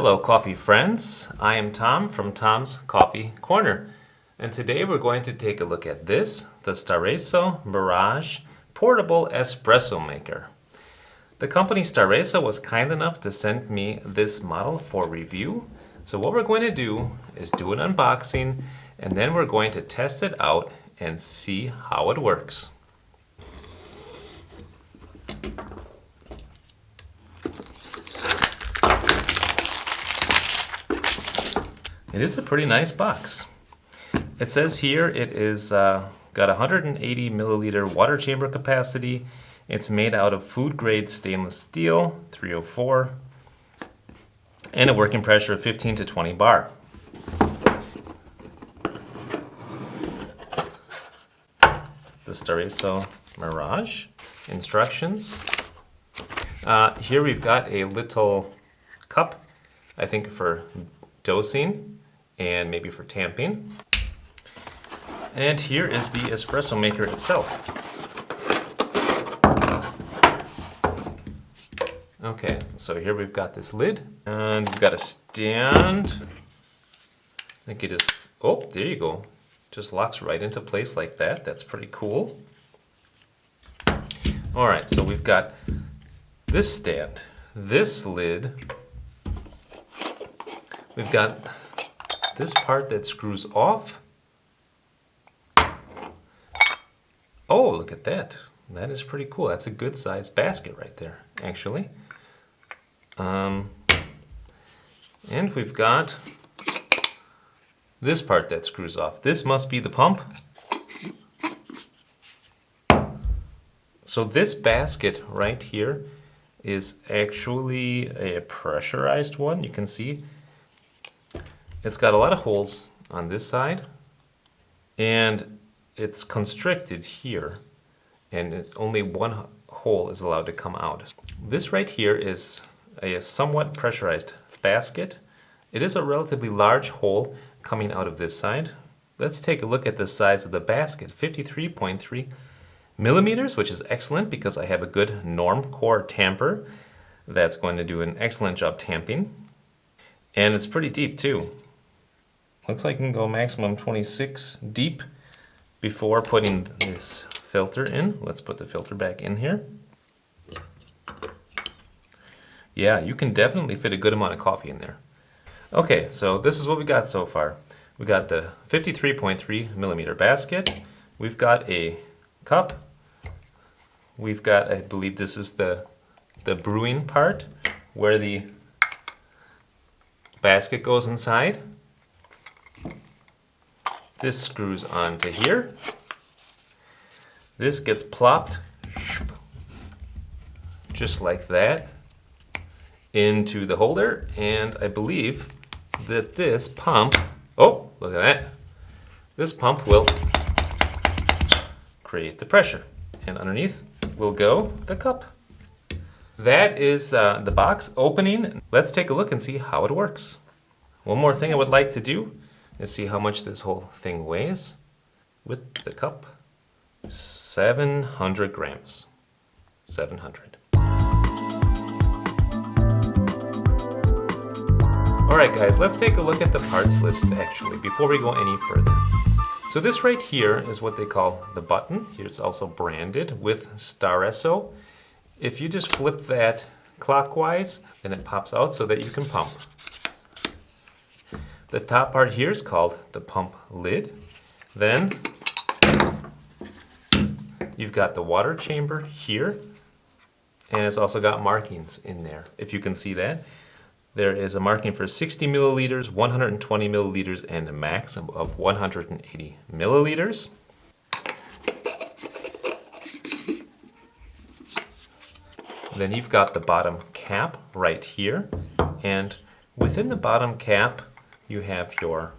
Hello coffee friends, I am Tom from Tom's Coffee Corner, and today we're going to take a look at this, the Staresso Mirage portable espresso maker. The company Staresso was kind enough to send me this model for review, so what we're going to do is do an unboxing and then we're going to test it out and see how it works. It is a pretty nice box. It says here it is got 180 milliliter water chamber capacity. It's made out of food grade stainless steel, 304, and a working pressure of 15 to 20 bar. The Staresso Mirage instructions. Here we've got a little cup, I think for dosing and maybe for tamping. And here is the espresso maker itself. Okay, so here we've got this lid and we've got a stand. I think it is, oh, there you go. Just locks right into place like that. That's pretty cool. All right, so we've got this stand, this lid. We've got this part that screws off. Oh, look at that. That is pretty cool. That's a good sized basket right there, actually. And we've got this part that screws off. This must be the pump. So this basket right here is actually a pressurized one. You can see it's got a lot of holes on this side and it's constricted here, and only one hole is allowed to come out. This right here is a somewhat pressurized basket. It is a relatively large hole coming out of this side. Let's take a look at the size of the basket. 53.3 millimeters, which is excellent because I have a good norm core tamper that's going to do an excellent job tamping. And it's pretty deep too. Looks like you can go maximum 26 deep before putting this filter in. Let's put the filter back in here. Yeah, you can definitely fit a good amount of coffee in there. Okay, so this is what we got so far. We got the 53.3 millimeter basket. We've got a cup. We've got, I believe this is the brewing part where the basket goes inside. This screws onto here. This gets plopped just like that into the holder, and I believe that this pump, oh, look at that. This pump will create the pressure, and underneath will go the cup. That is the box opening. Let's take a look and see how it works. One more thing I would like to do is see how much this whole thing weighs with the cup. 700 grams. 700. Alright guys, let's take a look at the parts list actually before we go any further. So this right here is what they call the button. Here's also branded with Staresso. If you just flip that clockwise, then it pops out so that you can pump. The top part here is called the pump lid. Then you've got the water chamber here, and it's also got markings in there. If you can see that, there is a marking for 60 milliliters, 120 milliliters, and a max of 180 milliliters. Then you've got the bottom cap right here, and within the bottom cap you have your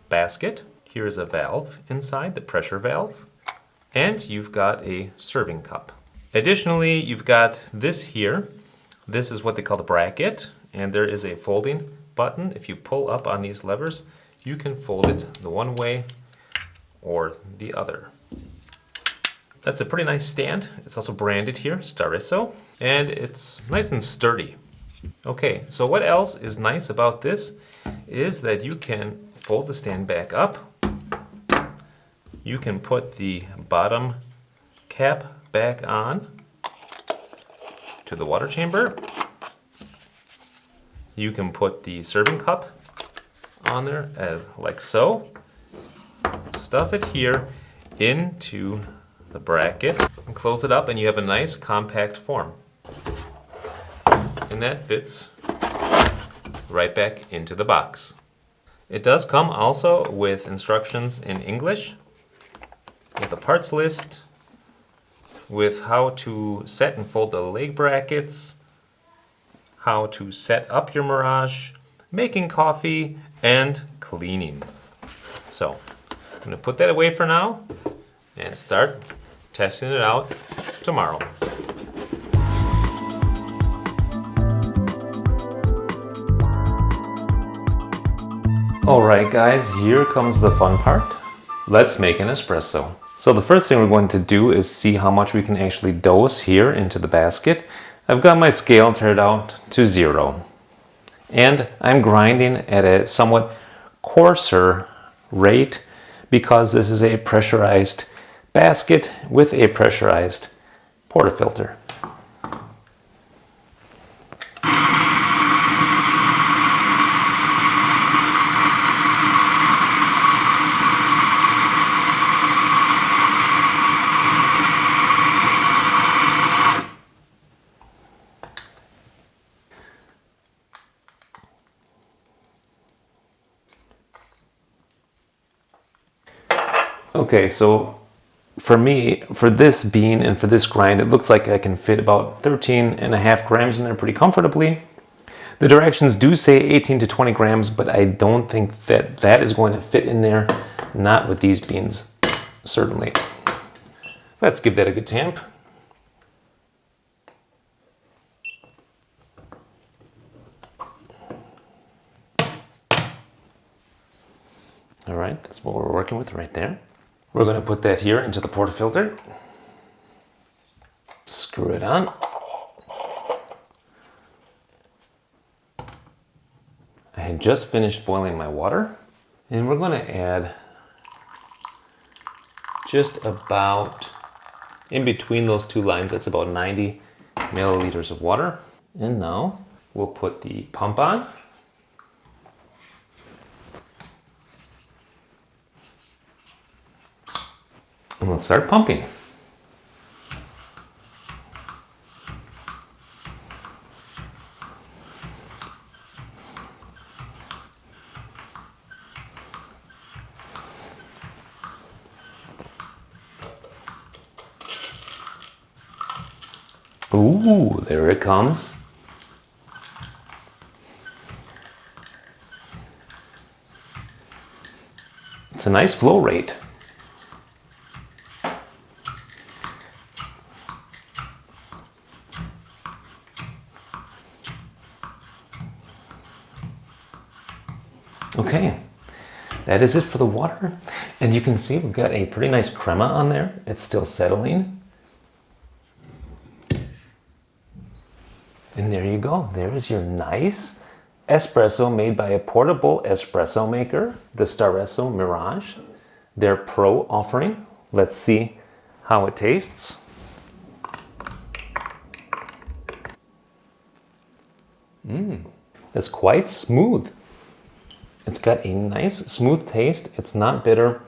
basket. Here is a valve inside, the pressure valve, and you've got a serving cup. Additionally, you've got this here. This is what they call the bracket, and there is a folding button. If you pull up on these levers, you can fold it the one way or the other. That's a pretty nice stand. It's also branded here, Staresso, and it's nice and sturdy. Okay, so what else is nice about this is that you can fold the stand back up. You can put the bottom cap back on to the water chamber. You can put the serving cup on there like so. Stuff it here into the bracket and close it up, and you have a nice compact form. And that fits right back into the box. It does come also with instructions in English, with a parts list, with how to set and fold the leg brackets, how to set up your Mirage, making coffee, and cleaning. So I'm going to put that away for now and start testing it out tomorrow. Alright guys, here comes the fun part. Let's make an espresso. So the first thing we're going to do is see how much we can actually dose here into the basket. I've got my scale turned out to 0. And I'm grinding at a somewhat coarser rate because this is a pressurized basket with a pressurized portafilter. Okay, so for me, for this bean and for this grind, it looks like I can fit about 13.5 grams in there pretty comfortably. The directions do say 18 to 20 grams, but I don't think that that is going to fit in there. Not with these beans, certainly. Let's give that a good tamp. All right, that's what we're working with right there. We're going to put that here into the portafilter. Screw it on. I had just finished boiling my water, and we're going to add just about in between those two lines, that's about 90 milliliters of water. And now we'll put the pump on. And let's start pumping. Ooh, there it comes. It's a nice flow rate. Okay, that is it for the water. And you can see we've got a pretty nice crema on there. It's still settling. And there you go. There is your nice espresso made by a portable espresso maker, the Staresso Mirage, their Pro offering. Let's see how it tastes. It's quite smooth. It's got a nice smooth taste. It's not bitter.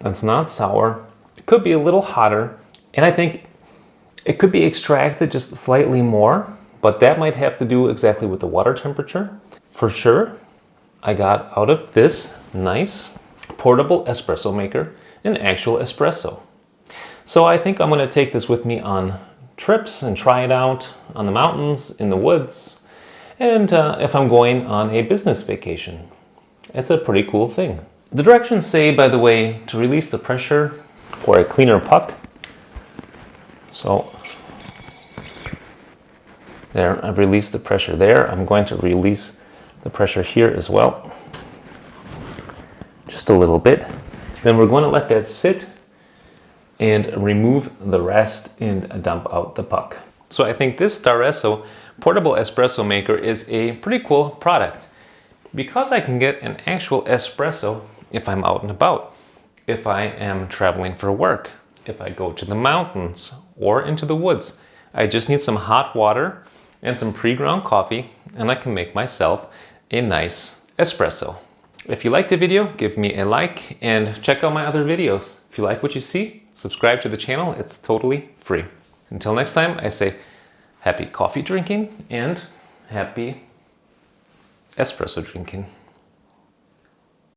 It's not sour. It could be a little hotter. And I think it could be extracted just slightly more, but that might have to do exactly with the water temperature. For sure, I got out of this nice portable espresso maker an actual espresso. So I think I'm going to take this with me on trips and try it out on the mountains, in the woods, and if I'm going on a business vacation. It's a pretty cool thing. The directions say, by the way, to release the pressure for a cleaner puck. So there, I've released the pressure there. I'm going to release the pressure here as well. Just a little bit. Then we're going to let that sit and remove the rest and dump out the puck. So I think this Staresso portable espresso maker is a pretty cool product because I can get an actual espresso if I'm out and about, if I am traveling for work, if I go to the mountains or into the woods. I just need some hot water and some pre-ground coffee and I can make myself a nice espresso. If you liked the video, give me a like and check out my other videos. If you like what you see, subscribe to the channel. It's totally free. Until next time, I say happy coffee drinking and happy espresso drinking.